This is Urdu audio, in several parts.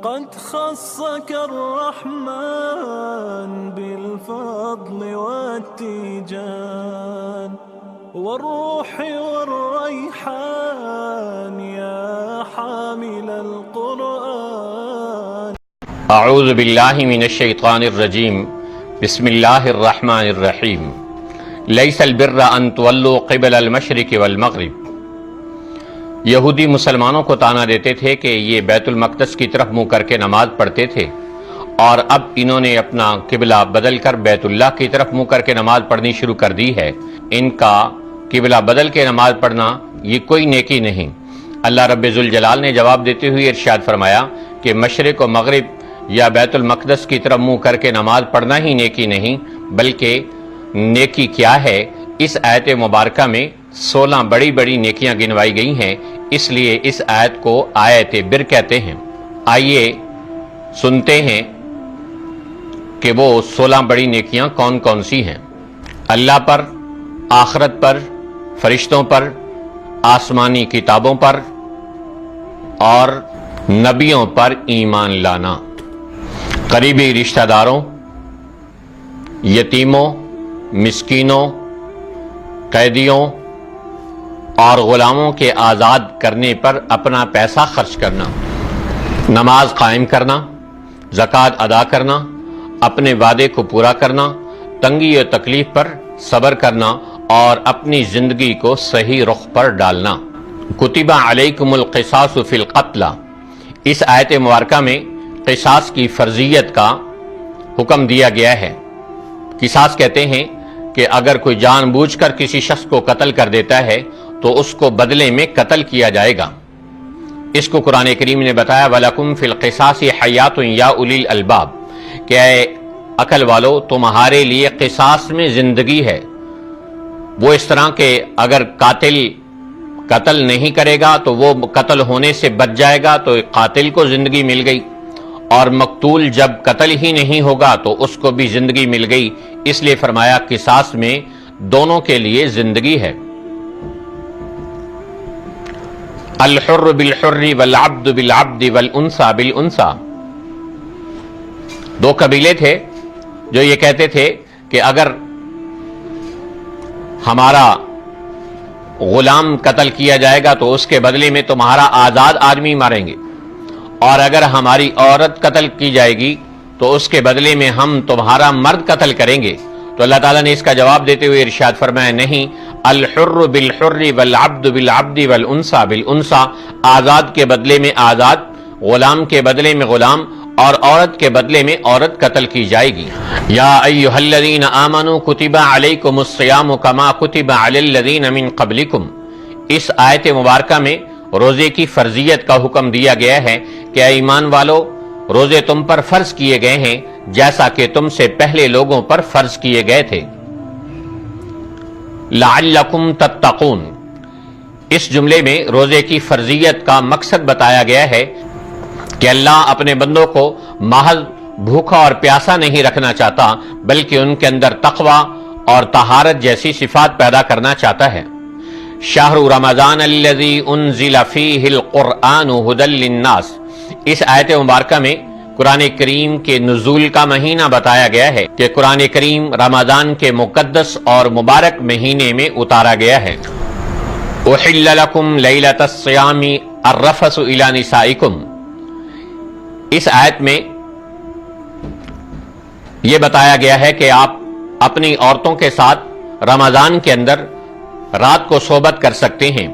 قد خصك الرحمن بالفضل والتيجان والروح والريحان يا حامل القرآن. اعوذ باللہ من الشیطان الرجیم بسم اللہ الرحمن الرحیم. لیس البر ان تولوا قبل المشرق والمغرب. یہودی مسلمانوں کو طعنہ دیتے تھے کہ یہ بیت المقدس کی طرف منہ کر کے نماز پڑھتے تھے، اور اب انہوں نے اپنا قبلہ بدل کر بیت اللہ کی طرف منہ کر کے نماز پڑھنی شروع کر دی ہے. ان کا قبلہ بدل کے نماز پڑھنا یہ کوئی نیکی نہیں. اللہ رب ذوالجلال نے جواب دیتے ہوئے ارشاد فرمایا کہ مشرق و مغرب یا بیت المقدس کی طرف منہ کر کے نماز پڑھنا ہی نیکی نہیں، بلکہ نیکی کیا ہے. اس آیت مبارکہ میں 16 بڑی بڑی نیکیاں گنوائی گئی ہیں، اس لیے اس آیت کو آیت بر کہتے ہیں. آئیے سنتے ہیں کہ وہ 16 بڑی نیکیاں کون کون سی ہیں. اللہ پر، آخرت پر، فرشتوں پر، آسمانی کتابوں پر اور نبیوں پر ایمان لانا، قریبی رشتہ داروں، یتیموں، مسکینوں، قیدیوں اور غلاموں کے آزاد کرنے پر اپنا پیسہ خرچ کرنا، نماز قائم کرنا، زکوٰۃ ادا کرنا، اپنے وعدے کو پورا کرنا، تنگی و تکلیف پر صبر کرنا اور اپنی زندگی کو صحیح رخ پر ڈالنا. کتب علیکم القصاص فی القتلى. اس آیت مبارکہ میں قصاص کی فرضیت کا حکم دیا گیا ہے. قصاص کہتے ہیں کہ اگر کوئی جان بوجھ کر کسی شخص کو قتل کر دیتا ہے تو اس کو بدلے میں قتل کیا جائے گا. اس کو قرآن کریم نے بتایا وَلَكُمْ فِي الْقِصَاصِ حَيَاتٌ يَا أُولِي الْأَلْبَابِ، کہ اے عقل والو تمہارے لیے قصاص میں زندگی ہے. وہ اس طرح کہ اگر قاتل قتل نہیں کرے گا تو وہ قتل ہونے سے بچ جائے گا تو قاتل کو زندگی مل گئی، اور مقتول جب قتل ہی نہیں ہوگا تو اس کو بھی زندگی مل گئی. اس لیے فرمایا قصاص میں دونوں کے لیے زندگی ہے. الحر بالحر والعبد بالعبد والانثى بالانثى. دو قبیلے تھے جو یہ کہتے تھے کہ اگر ہمارا غلام قتل کیا جائے گا تو اس کے بدلے میں تمہارا آزاد آدمی ماریں گے، اور اگر ہماری عورت قتل کی جائے گی تو اس کے بدلے میں ہم تمہارا مرد قتل کریں گے. تو اللہ تعالیٰ نے اس کا جواب دیتے ہوئے ارشاد فرمایا نہیں، الحر بالحر والعبد بالعبد والانثى بالانثى. آزاد کے بدلے میں آزاد، غلام کے بدلے میں غلام، اور عورت کے بدلے میں عورت قتل کی جائے گی. یا ایھا الذین آمنوا کتب علیکم الصیام کما کتب علی الذین من قبلکم. اس آیت مبارکہ میں روزے کی فرضیت کا حکم دیا گیا ہے کہ اے ایمان والو روزے تم پر فرض کیے گئے ہیں جیسا کہ تم سے پہلے لوگوں پر فرض کیے گئے تھے. لعلکم تتقون. اس جملے میں روزے کی فرضیت کا مقصد بتایا گیا ہے کہ اللہ اپنے بندوں کو محض بھوکا اور پیاسا نہیں رکھنا چاہتا، بلکہ ان کے اندر تقوی اور طہارت جیسی صفات پیدا کرنا چاہتا ہے. شہر رمضان الذی انزل فیہ القرآن ھدی للناس. اس آیت مبارکہ میں قرآن کریم کے نزول کا مہینہ بتایا گیا ہے کہ قرآن کریم رمضان کے مقدس اور مبارک مہینے میں اتارا گیا ہے. احل لکم لیلۃ الصیام الرفث الی نسائکم. اس آیت میں یہ بتایا گیا ہے کہ آپ اپنی عورتوں کے ساتھ رمضان کے اندر رات کو صحبت کر سکتے ہیں،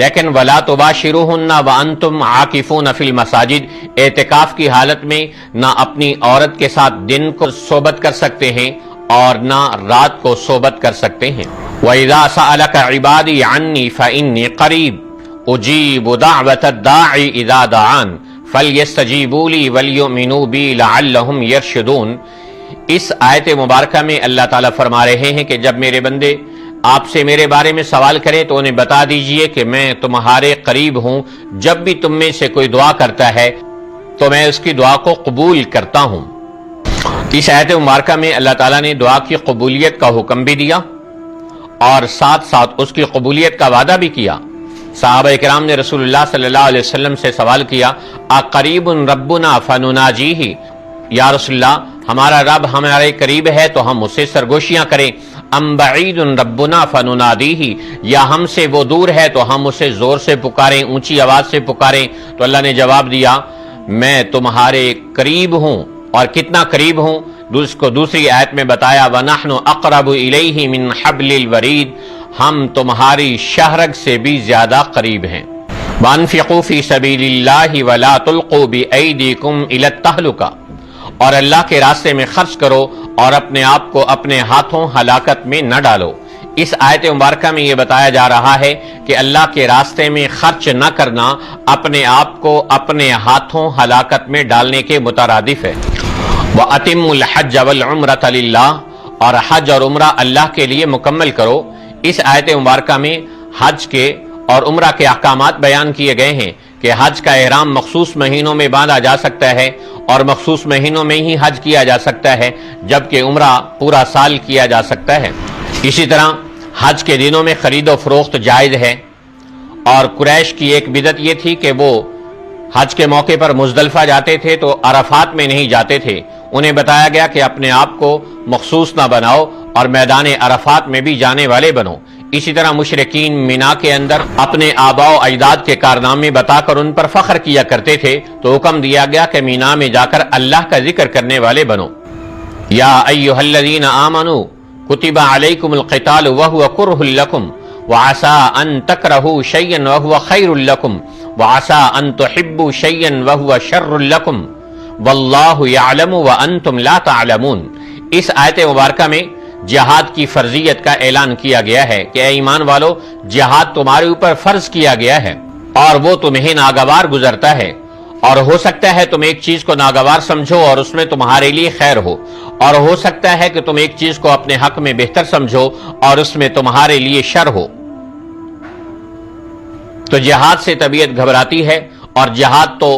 لیکن وَلَا تُبَاشِرُوهُنَّ وَأَنْتُمْ عَاكِفُونَ فِي الْمَسَاجِدِ. اعتکاف کی حالت میں نہ اپنی عورت کے ساتھ دن کو صحبت کر سکتے ہیں اور نہ رات کو صحبت کر سکتے ہیں. وَإِذَا سَأَلَكَ عِبَادِي عَنِّي فَإِنِّي قَرِيبٌ أُجِيبُ دَعْوَةَ الدَّاعِ إِذَا دَعَانِ فَلْيَسْتَجِيبُوا لِي وَلْيُؤْمِنُوا بِي لَعَلَّهُمْ يَرْشُدُونَ. اس آیت مبارکہ میں اللہ تعالیٰ فرما رہے ہیں کہ جب میرے بندے آپ سے میرے بارے میں سوال کریں تو انہیں بتا دیجئے کہ میں تمہارے قریب ہوں. جب بھی تم میں سے کوئی دعا کرتا ہے تو میں اس کی دعا کو قبول کرتا ہوں. اس آیت مبارکہ میں اللہ تعالیٰ نے دعا کی قبولیت کا حکم بھی دیا اور ساتھ ساتھ اس کی قبولیت کا وعدہ بھی کیا. صحابہ کرام نے رسول اللہ صلی اللہ علیہ وسلم سے سوال کیا اقریب ربنا فنناجیہ، یا رسول اللہ ہمارا رب ہمارے قریب ہے تو ہم اسے سرگوشیاں کریں، ام بعید ربنا فننادیہ، یا ہم سے وہ دور ہے تو ہم اسے زور سے پکاریں، اونچی آواز سے پکاریں؟ تو اللہ نے جواب دیا میں تمہارے قریب ہوں، اور کتنا قریب ہوں اس کو دوسری آیت میں بتایا وَنَحْنُ أَقْرَبُ إِلَيْهِ مِنْ حَبْلِ الْوَرِيدِ، ہم تمہاری شہرگ سے بھی زیادہ قریب ہیں۔ وَأَنفِقُوا فِي سَبِيلِ اللَّهِ وَلَا تُلْقُوا بِأَيْدِيكُمْ إِلَى التَّهْلُكَةِ، اور اللہ کے راستے میں خرچ کرو اور اپنے آپ کو اپنے ہاتھوں ہلاکت میں نہ ڈالو۔ اس آیت مبارکہ میں یہ بتایا جا رہا ہے کہ اللہ کے راستے میں خرچ نہ کرنا اپنے آپ کو اپنے ہاتھوں ہلاکت میں ڈالنے کے مترادف ہے۔ وَأَتِمُّوا الْحَجَّ وَالْعُمْرَةَ لِلَّهِ، اور حج اور عمرہ اللہ کے لیے مکمل کرو۔ اس آیت مبارکہ میں حج کے اور عمرہ کے احکامات بیان کیے گئے ہیں کہ حج کا احرام مخصوص مہینوں میں باندھا جا سکتا ہے اور مخصوص مہینوں میں ہی حج کیا جا سکتا ہے، جبکہ عمرہ پورا سال کیا جا سکتا ہے۔ اسی طرح حج کے دنوں میں خرید و فروخت جائز ہے، اور قریش کی ایک بدعت یہ تھی کہ وہ حج کے موقع پر مزدلفہ جاتے تھے تو عرفات میں نہیں جاتے تھے۔ انہیں بتایا گیا کہ اپنے آپ کو مخصوص نہ بناؤ اور میدان عرفات میں بھی جانے والے بنو۔ اسی طرح مشرکین مینا کے اندر اپنے آباء و اجداد کے کارنامے بتا کر ان پر فخر کیا کرتے تھے، تو حکم دیا گیا کہ مینا میں جا کر اللہ کا ذکر کرنے والے بنو۔ یا ایھا الذین آمنوا کتب علیکم القتال وہو کرہ لکم وعسى ان تکرہوا شیئا وہو خیر لکم وعسى ان تحبوا شیئا وہو شر لکم واللہ یعلم وانتم لا تعلمون۔ اس آیت مبارکہ میں جہاد کی فرضیت کا اعلان کیا گیا ہے کہ اے ایمان والو، جہاد تمہارے اوپر فرض کیا گیا ہے اور وہ تمہیں ناگوار گزرتا ہے، اور ہو سکتا ہے تم ایک چیز کو ناگوار سمجھو اور اس میں تمہارے لیے خیر ہو، اور ہو سکتا ہے کہ تم ایک چیز کو اپنے حق میں بہتر سمجھو اور اس میں تمہارے لیے شر ہو۔ تو جہاد سے طبیعت گھبراتی ہے، اور جہاد تو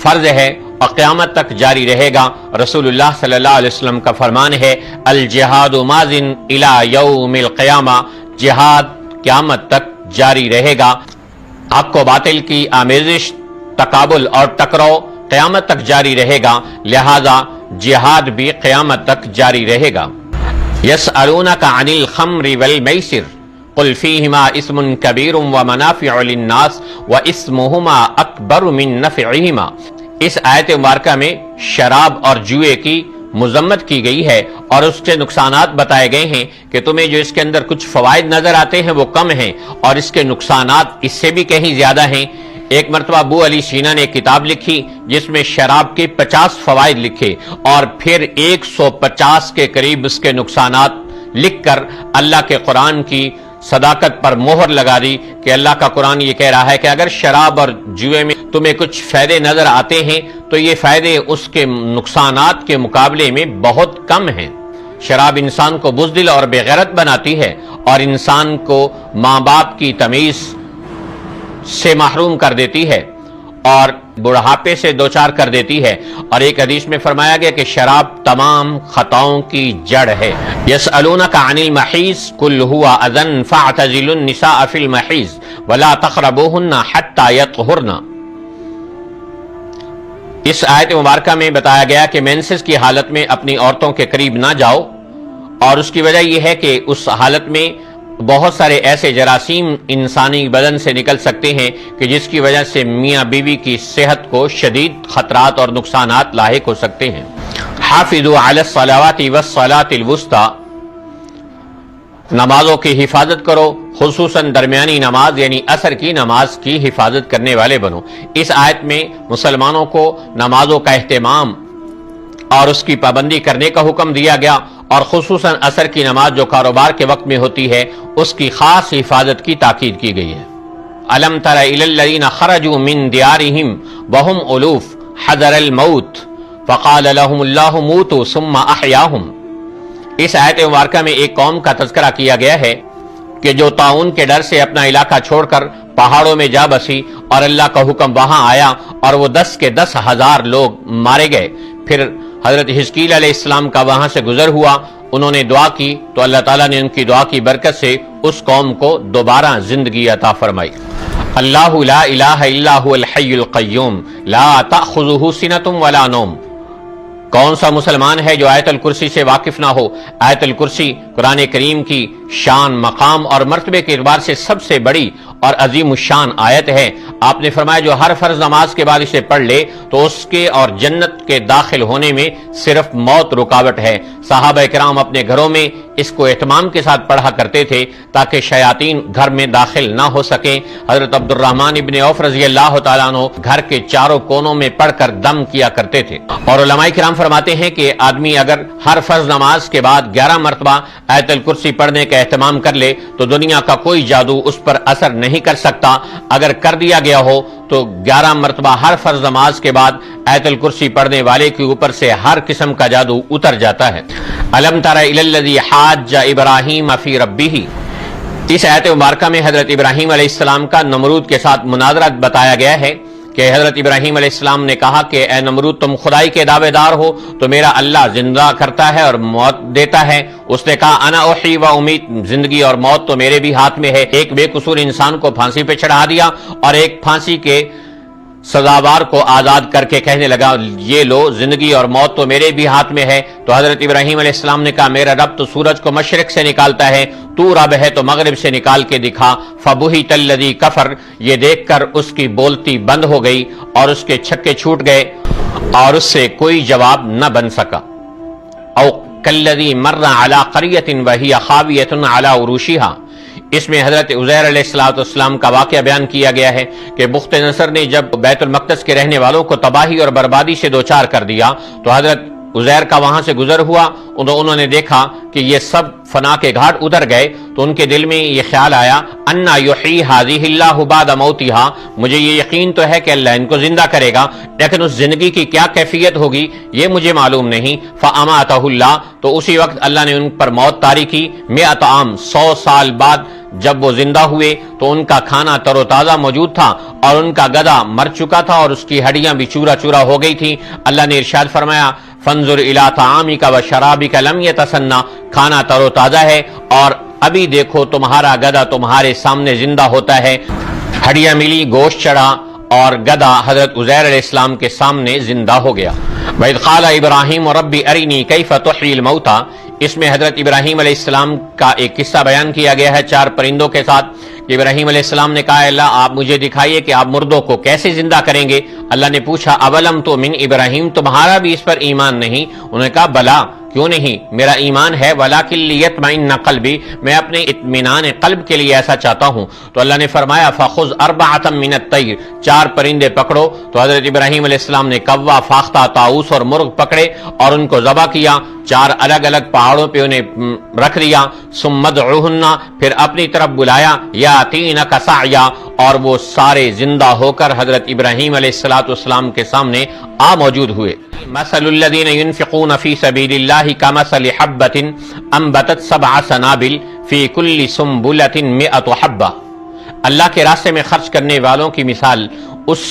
فرض ہے اور قیامت تک جاری رہے گا۔ رسول اللہ صلی اللہ علیہ وسلم کا فرمان ہے الجہاد ماضٍ الی یوم القیامہ، جہاد قیامت تک جاری رہے گا۔ حق و باطل کی آمیزش، تقابل اور ٹکراؤ قیامت تک جاری رہے گا، لہذا جہاد بھی قیامت تک جاری رہے گا۔ یسألونک عن الخمر والمیسر قل فیہما اسم کبیر ومنافع للناس واسمہما اکبر من نفعہما۔ اس آیت مبارکہ میں شراب اور جوئے کی مذمت کی گئی ہے اور اس کے نقصانات بتائے گئے ہیں کہ تمہیں جو اس کے اندر کچھ فوائد نظر آتے ہیں وہ کم ہیں، اور اس کے نقصانات اس سے بھی کہیں زیادہ ہیں۔ ایک مرتبہ ابو علی سینا نے ایک کتاب لکھی جس میں شراب کے 50 فوائد لکھے، اور پھر 150 کے قریب اس کے نقصانات لکھ کر اللہ کے قرآن کی صداقت پر مہر لگا دی کہ اللہ کا قرآن یہ کہہ رہا ہے کہ اگر شراب اور جوئے میں تمہیں کچھ فائدے نظر آتے ہیں تو یہ فائدے اس کے نقصانات کے مقابلے میں بہت کم ہیں۔ شراب انسان کو بزدل اور بے غیرت بناتی ہے اور انسان کو ماں باپ کی تمیز سے محروم کر دیتی ہے اور بڑھاپے سے دوچار کر دیتی ہے، اور ایک حدیث میں فرمایا گیا کہ شراب تمام خطاؤں کی جڑ ہے۔ یسألونک عن المحیض قل هو اذى فاعتزلوا النساء في المحیض ولا تقربوهن حتى يطهرن۔ اس آیت مبارکہ میں بتایا گیا کہ مینسز کی حالت میں اپنی عورتوں کے قریب نہ جاؤ، اور اس کی وجہ یہ ہے کہ اس حالت میں بہت سارے ایسے جراثیم انسانی بدن سے نکل سکتے ہیں کہ جس کی وجہ سے میاں بیوی کی صحت کو شدید خطرات اور نقصانات لاحق ہو سکتے ہیں۔ حافظوا علی الصلوات والصلاۃ الوسطی، نمازوں کی حفاظت کرو، خصوصاً درمیانی نماز یعنی عصر کی نماز کی حفاظت کرنے والے بنو۔ اس آیت میں مسلمانوں کو نمازوں کا اہتمام اور اس کی پابندی کرنے کا حکم دیا گیا، اور خصوصاً عصر کی نماز جو کاروبار کے وقت میں ہوتی ہے اس کی خاص حفاظت کی تاکید کی گئی ہے۔ الم تر الی الذین خرجوا من دیارہم وہم الوف حذر الموت فقال لهم اللہ موتوا ثم احیاہم۔ اس آیت مبارکہ میں ایک قوم کا تذکرہ کیا گیا ہے کہ جو طاعون کے ڈر سے اپنا علاقہ چھوڑ کر پہاڑوں میں جا بسی، اور اللہ کا حکم وہاں آیا اور وہ 10 کے 10,000 لوگ مارے گئے۔ پھر حضرت حزقیل علیہ السلام کا وہاں سے گزر ہوا، انہوں نے دعا کی تو اللہ تعالیٰ نے ان کی دعا کی برکت سے اس قوم کو دوبارہ زندگی عطا فرمائی۔ اللہ لا الہ الا هو الحی القیوم لا تأخذہ سنۃ ولا نوم۔ کون سا مسلمان ہے جو آیت الکرسی سے واقف نہ ہو؟ آیت الکرسی قرآن کریم کی شان، مقام اور مرتبے کے اعتبار سے سب سے بڑی اور عظیم الشان آیت ہے۔ آپ نے فرمایا جو ہر فرض نماز کے بعد اسے پڑھ لے تو اس کے اور جنت کے داخل ہونے میں صرف موت رکاوٹ ہے۔ صحابہ کرام اپنے گھروں میں اس کو اہتمام کے ساتھ پڑھا کرتے تھے تاکہ شیاطین گھر میں داخل نہ ہو سکیں۔ حضرت عبد الرحمن ابن عوف رضی اللہ تعالیٰ عنہ گھر کے چاروں کونوں میں پڑھ کر دم کیا کرتے تھے۔ اور علماء کرام فرماتے ہیں کہ آدمی اگر ہر فرض نماز کے بعد 11 مرتبہ آیت الکرسی پڑھنے کا اہتمام کر لے تو دنیا کا کوئی جادو اس پر اثر نہیں کر سکتا۔ اگر کر دیا گیا ہو تو 11 مرتبہ ہر فرض نماز کے بعد آیت الکرسی پڑھنے والے کے اوپر سے ہر قسم کا جادو اتر جاتا ہے۔ الم تر الی الذی حاج ابراہیم فی ربہ، اس آیت مبارکہ میں حضرت ابراہیم علیہ السلام کا نمرود کے ساتھ مناظرہ بتایا گیا ہے کہ حضرت ابراہیم علیہ السلام نے کہا کہ اے نمرود تم خدائی کے دعوے دار ہو تو میرا اللہ زندہ کرتا ہے اور موت دیتا ہے۔ اس نے کہا انا احی و امیت، زندگی اور موت تو میرے بھی ہاتھ میں ہے۔ ایک بے قصور انسان کو پھانسی پہ چڑھا دیا اور ایک پھانسی کے سزاوار کو آزاد کر کے کہنے لگا یہ لو زندگی اور موت تو میرے بھی ہاتھ میں ہے۔ تو حضرت ابراہیم علیہ السلام نے کہا میرا رب تو سورج کو مشرق سے نکالتا ہے، تو رب ہے تو مغرب سے نکال کے دکھا۔ فبہت الذی کفر، یہ دیکھ کر اس کی بولتی بند ہو گئی اور اس کے چھکے چھوٹ گئے اور اس سے کوئی جواب نہ بن سکا۔ او کالذی مر علی قریۃ وہی خاویۃ علی عروشہا، اس میں حضرت عزیر علیہ السلام کا واقعہ بیان کیا گیا ہے کہ بخت نصر نے جب بیت المقدس کے رہنے والوں کو تباہی اور بربادی سے دوچار کر دیا تو حضرت عزیر کا وہاں سے گزر ہوا، انہوں نے دیکھا کہ یہ سب فنا کے گھاٹ ادھر گئے تو ان کے دل میں یہ خیال آیا انا یحیی ھذہ اللہ بعد موتھا، مجھے یہ یقین تو ہے کہ اللہ ان کو زندہ کرے گا لیکن اس زندگی کی کیا کیفیت ہوگی یہ مجھے معلوم نہیں۔ فاماتہ اللہ، تو اسی وقت اللہ نے ان پر موت طاری کی۔ 100 عام، 100 سال بعد جب وہ زندہ ہوئے تو ان کا کھانا تر و تازہ موجود تھا اور ان کا گدھا مر چکا تھا اور اس کی ہڈیاں بھی چورا چورا ہو گئی تھی۔ اللہ نے ارشاد فرمایا فانظر الی طعامک و شرابک لم یتسنى، کھانا تر و تازہ ہے اور ابھی دیکھو تمہارا گدھا تمہارے سامنے زندہ ہوتا ہے۔ ہڈیاں ملی، گوشت چڑھا اور گدھا حضرت عزیر علیہ السلام کے سامنے زندہ ہو گیا۔ وَإِذْ قَالَ إِبْرَاهِيمُ رَبِّ أَرِنِي كَيْفَ تُحْيِي الْمَوْتَى، اس میں حضرت ابراہیم علیہ السلام کا ایک قصہ بیان کیا گیا ہے 4 پرندوں کے ساتھ کہ ابراہیم علیہ السلام نے کہا اللہ آپ مجھے دکھائیے کہ آپ مردوں کو کیسے زندہ کریں گے۔ اللہ نے پوچھا اولم تؤمن ابراہیم، تمہارا بھی اس پر ایمان نہیں؟ انہوں نے کہا بلا، کیوں نہیں، میرا ایمان ہے، ولیکن لیطمئن قلبی، میں اپنے اطمینان قلب کے لیے ایسا چاہتا ہوں۔ تو اللہ نے فرمایا فخذ 4 من الطیر، 4 پرندے پکڑو۔ تو حضرت ابراہیم علیہ السلام نے کوا، فاختہ، طاؤس اور مرغ پکڑے اور ان کو ذبح کیا، 4 الگ الگ پہاڑوں پہ انہیں رکھ دیا۔ ثم ادعوہن، پھر اپنی طرف بلایا، یاتینک سعیا، اور وہ سارے زندہ ہو کر حضرت ابراہیم علیہ السلام کے سامنے آ موجود ہوئے۔ مثل الذین ينفقون فی سبیل اللہ کمثل حبۃ انبتت 7 سنابل فی کل سنبلۃ 100 حبۃ، اللہ کے راستے میں خرچ کرنے والوں کی مثال اس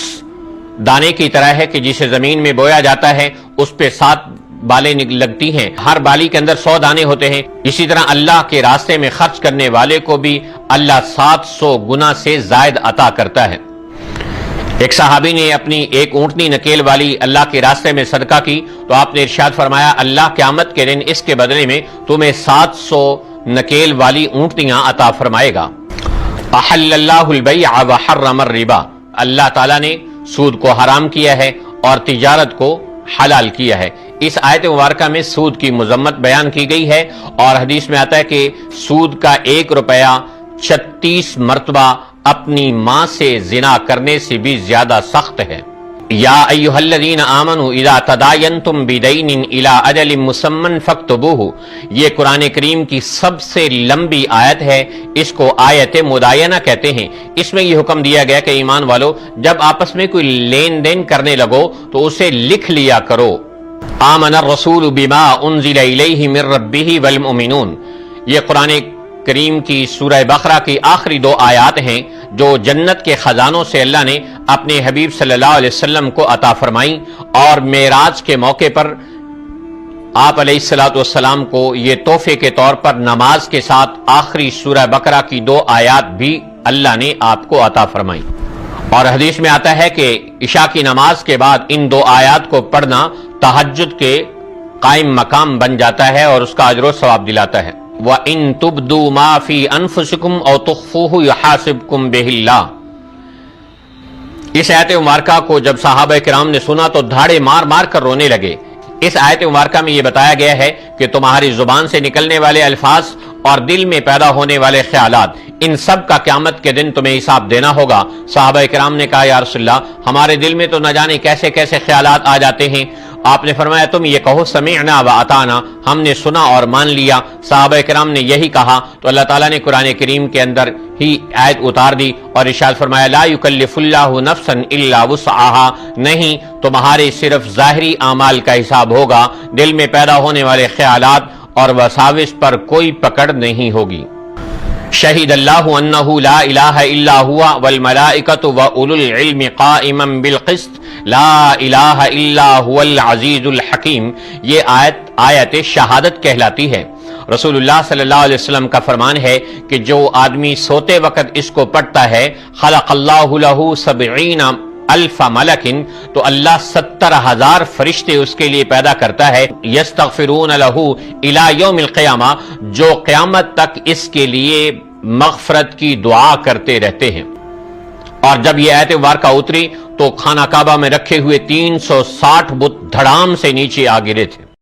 دانے کی طرح ہے کہ جسے زمین میں بویا جاتا ہے، اس پہ 7 بالیں لگتی ہیں، ہر بالی کے اندر 100 دانے ہوتے ہیں۔ اسی طرح اللہ کے راستے میں خرچ کرنے والے کو بھی اللہ 700 گنا سے زائد عطا کرتا ہے۔ ایک صحابی نے اپنی ایک اونٹنی نکیل والی اللہ کے راستے میں صدقہ کی تو آپ نے ارشاد فرمایا اللہ قیامت کے دن اس کے بدلے میں تمہیں 700 نکیل والی اونٹنیاں عطا فرمائے گا۔ احل اللہ البیع وحرم الربا، اللہ تعالیٰ نے سود کو حرام کیا ہے اور تجارت کو حلال کیا ہے۔ اس آیت مبارکہ میں سود کی مذمت بیان کی گئی ہے اور حدیث میں آتا ہے کہ سود کا 1 روپیہ 36 مرتبہ اپنی ماں سے زنا کرنے سے بھی زیادہ سخت ہے۔ یا ایھا الذین آمنوا اذا تداینتم بدین الی اجل مسمى فاکتبوہ، یہ قرآن کریم کی سب سے لمبی آیت ہے، اس کو آیت مداینہ کہتے ہیں۔ اس میں یہ حکم دیا گیا کہ ایمان والو جب آپس میں کوئی لین دین کرنے لگو تو اسے لکھ لیا کرو۔ آمن الرسول بما انزل الیہ من ربہ والمؤمنون، یہ قرآن کریم کی سورہ بقرہ کی آخری 2 آیات ہیں جو جنت کے خزانوں سے اللہ نے اپنے حبیب صلی اللہ علیہ وسلم کو عطا فرمائیں، اور معراج کے موقع پر آپ علیہ السلام کو یہ تحفے کے طور پر نماز کے ساتھ آخری سورہ بقرہ کی 2 آیات بھی اللہ نے آپ کو عطا فرمائیں۔ اور حدیث میں آتا ہے کہ عشاء کی نماز کے بعد ان دو آیات کو پڑھنا تہجد کے قائم مقام بن جاتا ہے اور اس کا اجر و ثواب دلاتا ہے۔ وَإِن تُبْدُوا مَا فِي أَنفُسِكُمْ أَوْ تُخْفُوهُ يُحَاسِبْكُم بِهِ اللَّهُ۔ اس آیت مبارکہ کو جب صحابہ کرام نے سنا تو دھاڑے مار مار کر رونے لگے۔ اس آیت مبارکہ میں یہ بتایا گیا ہے کہ تمہاری زبان سے نکلنے والے الفاظ اور دل میں پیدا ہونے والے خیالات، ان سب کا قیامت کے دن تمہیں حساب دینا ہوگا۔ صحابہ کرام نے کہا یا رسول اللہ، ہمارے دل میں تو نہ جانے کیسے کیسے خیالات آ جاتے ہیں۔ آپ نے فرمایا تم یہ کہو سمعنا و اطعنا، ہم نے سنا اور مان لیا۔ صحابہ کرام نے یہی کہا تو اللہ تعالیٰ نے قرآن کریم کے اندر ہی آیت اتار دی اور ارشاد فرمایا لا یکلف اللہ نفسا الا وسعها، نہیں تمہارے صرف ظاہری اعمال کا حساب ہوگا، دل میں پیدا ہونے والے خیالات اور وساوس پر کوئی پکڑ نہیں ہوگی۔ شہید اللہ انہ لا الہ الا ہوا والملائکۃ واولو العلم قائما بالقسط لا الہ الا هو العزیز الحکیم، یہ آیت شہادت کہلاتی ہے۔ رسول اللہ صلی اللہ علیہ وسلم کا فرمان ہے کہ جو آدمی سوتے وقت اس کو پڑھتا ہے خلق اللہ لہ 70,000 ملکن، تو اللہ 70,000 فرشتے اس کے لیے پیدا کرتا ہے، یستغفرون لہ الی یوم القیامہ، جو قیامت تک اس کے لیے مغفرت کی دعا کرتے رہتے ہیں۔ اور جب یہ آیت مبارکہ اتری تو خانہ کعبہ میں رکھے ہوئے 360 بت دھڑام سے نیچے آ گرے تھے۔